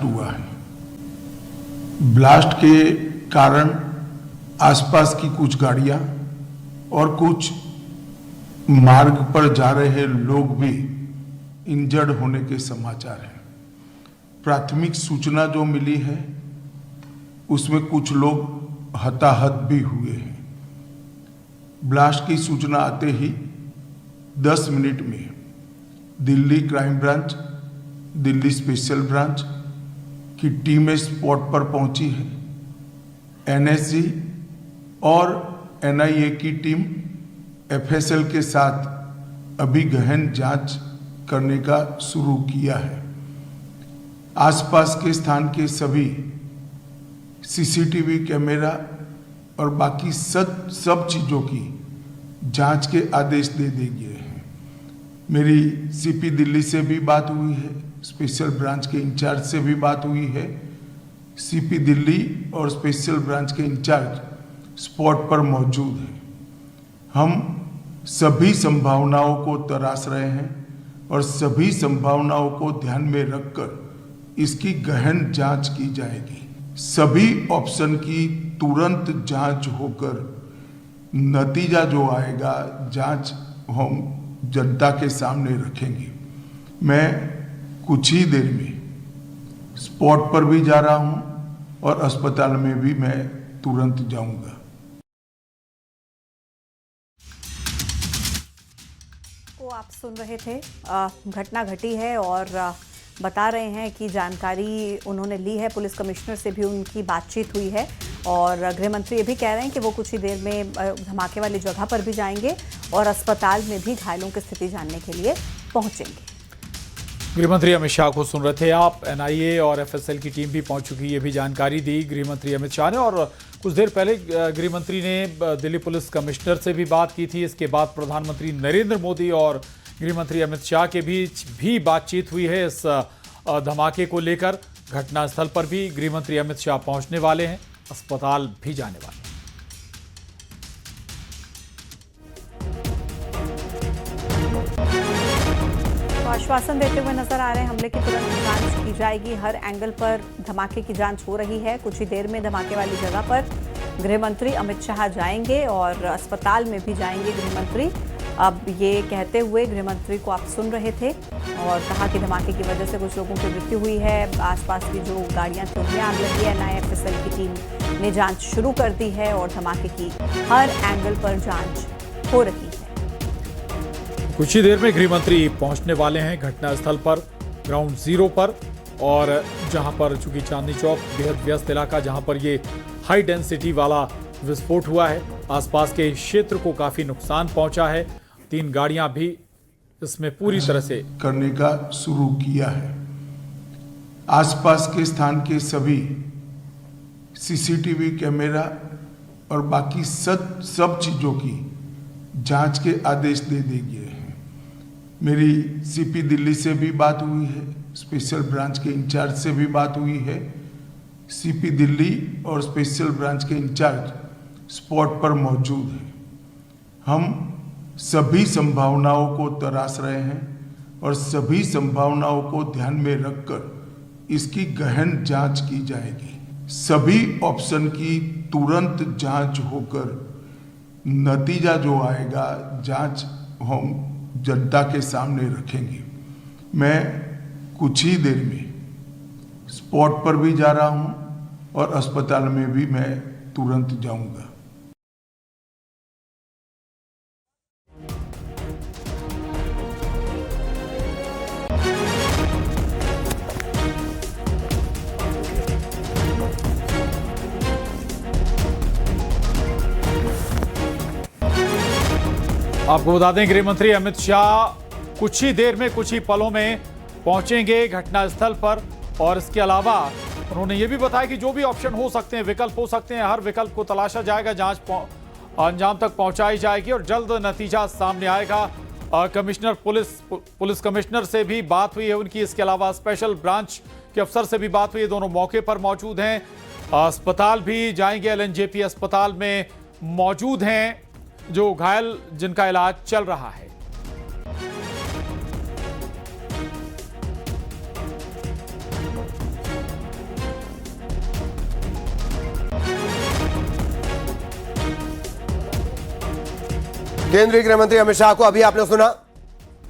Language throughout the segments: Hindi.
हुआ है। ब्लास्ट के कारण आसपास की कुछ गाड़ियां और कुछ मार्ग पर जा रहे लोग भी इंजर्ड होने के समाचार हैं। प्राथमिक सूचना जो मिली है उसमें कुछ लोग हताहत भी हुए हैं। ब्लास्ट की सूचना आते ही 10 मिनट में Delhi crime branch, Delhi special branch की टीमें स्पॉट पर पहुंची है। एनएसजी और एनआईए की टीम एफएसएल के साथ अभी गहन जांच करने का शुरू किया है। आसपास के स्थान के सभी सीसीटीवी कैमरा और बाकी सब चीज़ों की जांच के आदेश दे दिए हैं। मेरी सीपी दिल्ली से भी बात हुई है, स्पेशल ब्रांच के इंचार्ज से भी बात हुई है। सीपी दिल्ली और स्पेशल ब्रांच के इंचार्ज स्पॉट पर मौजूद हैं। हम सभी संभावनाओं को तराश रहे हैं और सभी संभावनाओं को ध्यान में रखकर इसकी गहन जांच की जाएगी। सभी ऑप्शन की तुरंत जांच होकर नतीजा जो आएगा जांच हम जनता के सामने रखेंगे। मैं कुछ ही देर में स्पॉट पर भी जा रहा हूं और अस्पताल में भी मैं तुरंत जाऊंगा। वो आप सुन रहे थे, घटना घटी है और बता रहे हैं कि जानकारी उन्होंने ली है। पुलिस कमिश्नर से भी उनकी बातचीत हुई है और गृह मंत्री ये भी कह रहे हैं कि वो कुछ ही देर में धमाके वाली जगह पर भी जाएंगे और अस्पताल में भी घायलों की स्थिति जानने के लिए पहुंचेंगे। गृह मंत्री अमित शाह को सुन रहे थे आप। एनआईए और एफएसएल की टीम भी पहुंच चुकी है, ये भी जानकारी दी गृह मंत्री अमित शाह ने। और कुछ देर पहले गृह मंत्री ने दिल्ली पुलिस कमिश्नर से भी बात की थी। इसके बाद प्रधानमंत्री नरेंद्र मोदी और गृह मंत्री अमित शाह के बीच भी बातचीत हुई है इस धमाके को लेकर। घटनास्थल पर भी गृह मंत्री अमित शाह पहुंचने वाले हैं, अस्पताल भी जाने वाले हैं। तो आश्वासन देते हुए नजर आ रहे हैं हमले की तुरंत जांच की जाएगी। हर एंगल पर धमाके की जांच हो रही है। कुछ ही देर में धमाके वाली जगह पर गृह मंत्री अमित शाह जाएंगे और अस्पताल में भी जाएंगे गृह मंत्री। अब ये कहते हुए गृह मंत्री को आप सुन रहे थे और कहा कि धमाके की वजह से कुछ लोगों की मृत्यु हुई है। आसपास की जो गाड़ियां थी उनमें आग लगी है। एनआईएफएसएल की टीम ने जांच शुरू कर दी है और धमाके की हर एंगल पर जांच हो रही है। कुछ ही देर में गृह मंत्री पहुंचने वाले हैं घटनास्थल पर, ग्राउंड जीरो पर। और जहां पर चूंकि चांदनी चौक बेहद व्यस्त इलाका, जहां पर ये हाई डेंसिटी वाला विस्फोट हुआ है, आसपास के क्षेत्र को काफी नुकसान पहुंचा है। 3 गाड़ियां भी इसमें पूरी तरह से करने का शुरू किया है। आसपास के स्थान के सभी सीसीटीवी कैमरा और बाकी सब चीजों की जांच के आदेश दे दिए हैं। मेरी सीपी दिल्ली से भी बात हुई है, स्पेशल ब्रांच के इंचार्ज से भी बात हुई है। सीपी दिल्ली और स्पेशल ब्रांच के इंचार्ज स्पॉट पर मौजूद हैं। हम सभी संभावनाओं को तराश रहे हैं और सभी संभावनाओं को ध्यान में रखकर इसकी गहन जांच की जाएगी। सभी ऑप्शन की तुरंत जांच होकर नतीजा जो आएगा जांच हम जनता के सामने रखेंगे। मैं कुछ ही देर में स्पॉट पर भी जा रहा हूं और अस्पताल में भी मैं तुरंत जाऊंगा। आपको बता दें गृह मंत्री अमित शाह कुछ ही देर में, कुछ ही पलों में पहुंचेंगे घटनास्थल पर। और इसके अलावा उन्होंने ये भी बताया कि जो भी ऑप्शन हो सकते हैं, विकल्प हो सकते हैं, हर विकल्प को तलाशा जाएगा, जांच अंजाम तक पहुंचाई जाएगी और जल्द नतीजा सामने आएगा। कमिश्नर पुलिस कमिश्नर से भी बात हुई है उनकी। इसके अलावा स्पेशल ब्रांच के अफसर से भी बात हुई है, दोनों मौके पर मौजूद हैं। अस्पताल भी जाएंगे, एलएनजेपी अस्पताल में मौजूद हैं जो घायल जिनका इलाज चल रहा है। केंद्रीय गृह मंत्री अमित शाह को अभी आपने सुना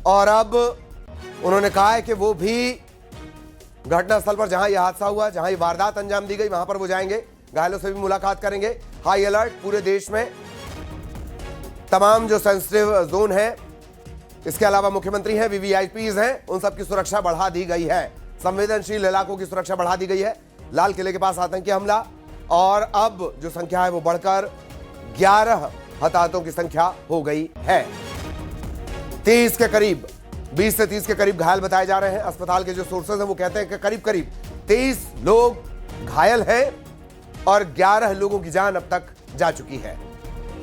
और अब उन्होंने कहा है कि वो भी घटनास्थल पर जहां यह हादसा हुआ, जहां ये वारदात अंजाम दी गई, वहां पर वो जाएंगे, घायलों से भी मुलाकात करेंगे। हाई अलर्ट पूरे देश में, तमाम जो सेंसिटिव जोन है, इसके अलावा मुख्यमंत्री हैं, वीवीआईपीज हैं, उन सबकी सुरक्षा बढ़ा दी गई है। संवेदनशील इलाकों की सुरक्षा बढ़ा दी गई है। लाल किले के पास आतंकी हमला और अब जो संख्या है वो बढ़कर 11 हताहतों की संख्या हो गई है। 30 के करीब, 20 से 30 के करीब घायल बताए जा रहे हैं। अस्पताल के जो सोर्सेज हैं वो कहते हैं कि करीब करीब 30 लोग घायल हैं और 11 लोगों की जान अब तक जा चुकी है।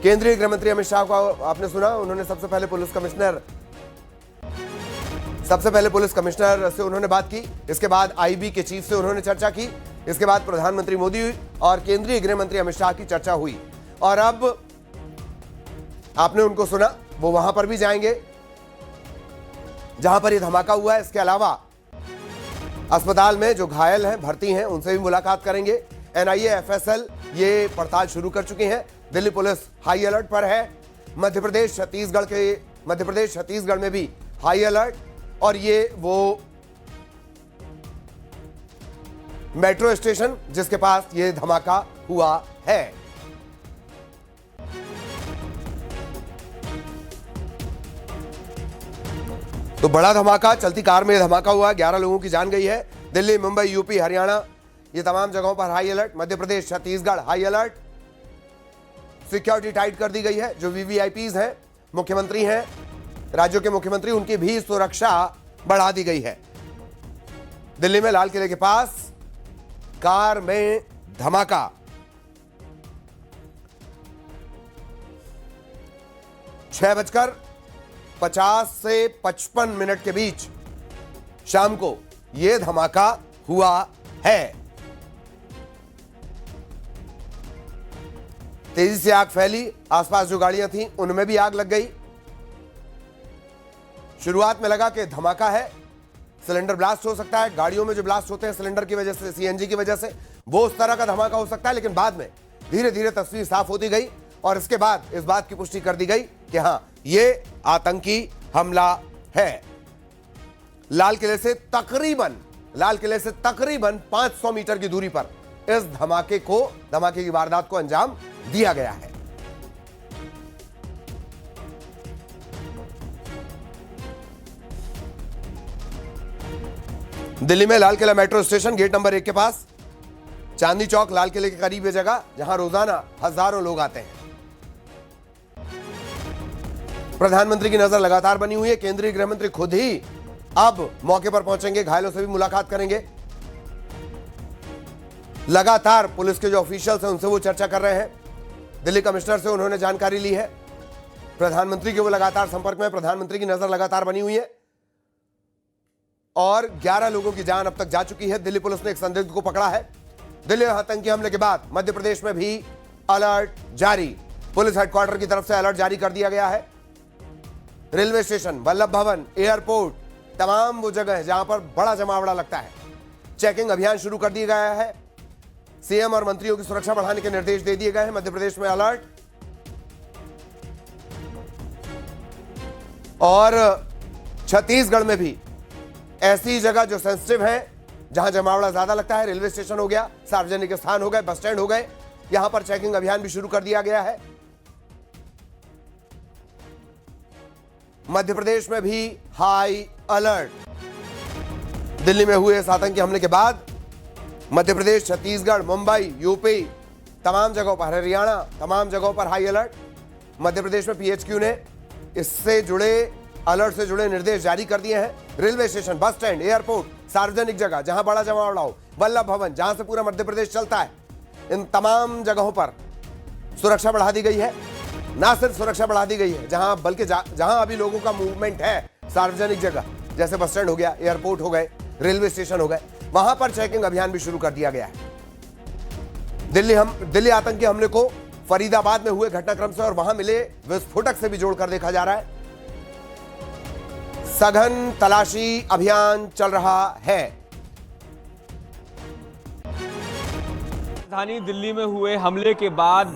केंद्रीय गृह मंत्री अमित शाह को आपने सुना, उन्होंने सबसे पहले पुलिस कमिश्नर से उन्होंने बात की। इसके बाद आईबी के चीफ से उन्होंने चर्चा की। इसके बाद प्रधानमंत्री मोदी और केंद्रीय गृह मंत्री अमित शाह की चर्चा हुई और अब आपने उनको सुना, वो वहां पर भी जाएंगे जहां पर यह धमाका हुआ है। इसके अलावा अस्पताल में जो घायल हैं, भर्ती हैं, उनसे भी मुलाकात करेंगे। एनआईए, एफएसएल ये पड़ताल शुरू कर चुकी हैं। दिल्ली पुलिस हाई अलर्ट पर है। मध्य प्रदेश छत्तीसगढ़ में भी हाई अलर्ट और ये वो मेट्रो स्टेशन जिसके पास ये धमाका हुआ है। तो बड़ा धमाका, चलती कार में धमाका हुआ, 11 लोगों की जान गई है। दिल्ली, मुंबई, यूपी, हरियाणा ये तमाम जगहों पर high alert. Madhya Pradesh, Chhattisgarh high alert. Security tight कर दी गई है। जो वीवीआईपीज हैं, मुख्यमंत्री हैं, राज्यों के मुख्यमंत्री, उनकी भी सुरक्षा बढ़ा दी गई है। दिल्ली में लाल किले के पास कार में धमाका। छह बजकर 50 से 55 मिनट के बीच शाम को यह धमाका हुआ है। तेजी से आग फैली, आसपास जो गाड़ियां थीं उनमें भी आग लग गई। शुरुआत में लगा कि धमाका है, सिलेंडर ब्लास्ट हो सकता है, गाड़ियों में जो ब्लास्ट होते हैं सिलेंडर की वजह से, सीएनजी की वजह से, वो उस तरह का धमाका हो सकता है। लेकिन बाद में धीरे धीरे तस्वीर साफ होती गई और इसके बाद इस बात की पुष्टि कर दी गई कि हां, ये आतंकी हमला है। लाल किले से तकरीबन 500 मीटर की दूरी पर इस धमाके की वारदात को अंजाम दिया गया है। दिल्ली में Lal Qila metro station gate number 1 के पास, चांदनी चौक लाल किले के करीब ये जगह जहां रोजाना हजारों लोग आते हैं। प्रधानमंत्री की नजर लगातार बनी हुई है। केंद्रीय गृह मंत्री खुद ही अब मौके पर पहुंचेंगे, घायलों से भी मुलाकात करेंगे। लगातार पुलिस के जो ऑफिशियल्स हैं उनसे वो चर्चा कर रहे हैं। दिल्ली कमिश्नर से उन्होंने जानकारी ली है। प्रधानमंत्री के वो लगातार संपर्क में, प्रधानमंत्री की नजर लगातार बनी हुई है और 11 लोगों की जान अब तक जा चुकी है। दिल्ली पुलिस ने एक संदिग्ध को पकड़ा है। दिल्ली आतंकी हमले के बाद मध्य प्रदेश में भी अलर्ट जारी। पुलिस हेडक्वार्टर की तरफ से अलर्ट जारी कर दिया गया है। Railway station, Vallabh Bhavan, airport, तमाम वो जगह है जहां पर बड़ा जमावड़ा लगता है। चेकिंग अभियान शुरू कर दिया गया है। सीएम और मंत्रियों की सुरक्षा बढ़ाने के निर्देश दे दिए गए हैं। मध्य प्रदेश में अलर्ट और छत्तीसगढ़ में भी ऐसी जगह जो सेंसिटिव है, जहां जमावड़ा ज्यादा लगता है, रेलवे स्टेशन हो गया, सार्वजनिक स्थान हो गए, बस स्टैंड हो गए, यहां पर चेकिंग अभियान भी शुरू कर दिया गया है। मध्य प्रदेश में भी हाई अलर्ट। दिल्ली में हुए इस आतंकी हमले के बाद मध्य प्रदेश, छत्तीसगढ़, मुंबई, यूपी, तमाम जगहों पर, हरियाणा, तमाम जगहों पर हाई अलर्ट। मध्य प्रदेश में पीएचक्यू ने इससे जुड़े अलर्ट से जुड़े निर्देश जारी कर दिए हैं। Railway station, bus stand, airport, सार्वजनिक जगह जहां बड़ा जमावड़ा हो, वल्लभ भवन जहां से पूरा मध्य प्रदेश चलता है, इन तमाम जगहों पर सुरक्षा बढ़ा दी गई है। ना सिर्फ सुरक्षा बढ़ा दी गई है जहां, बल्कि जहां अभी लोगों का मूवमेंट है, सार्वजनिक जगह जैसे बस स्टैंड हो गया, एयरपोर्ट हो गए, रेलवे स्टेशन हो गए, वहां पर चेकिंग अभियान भी शुरू कर दिया गया है। दिल्ली आतंकी हमले को फरीदाबाद में हुए घटनाक्रम से और वहां मिले विस्फोटक से भी जोड़कर देखा जा रहा है। सघन तलाशी अभियान चल रहा है। राजधानी दिल्ली में हुए हमले के बाद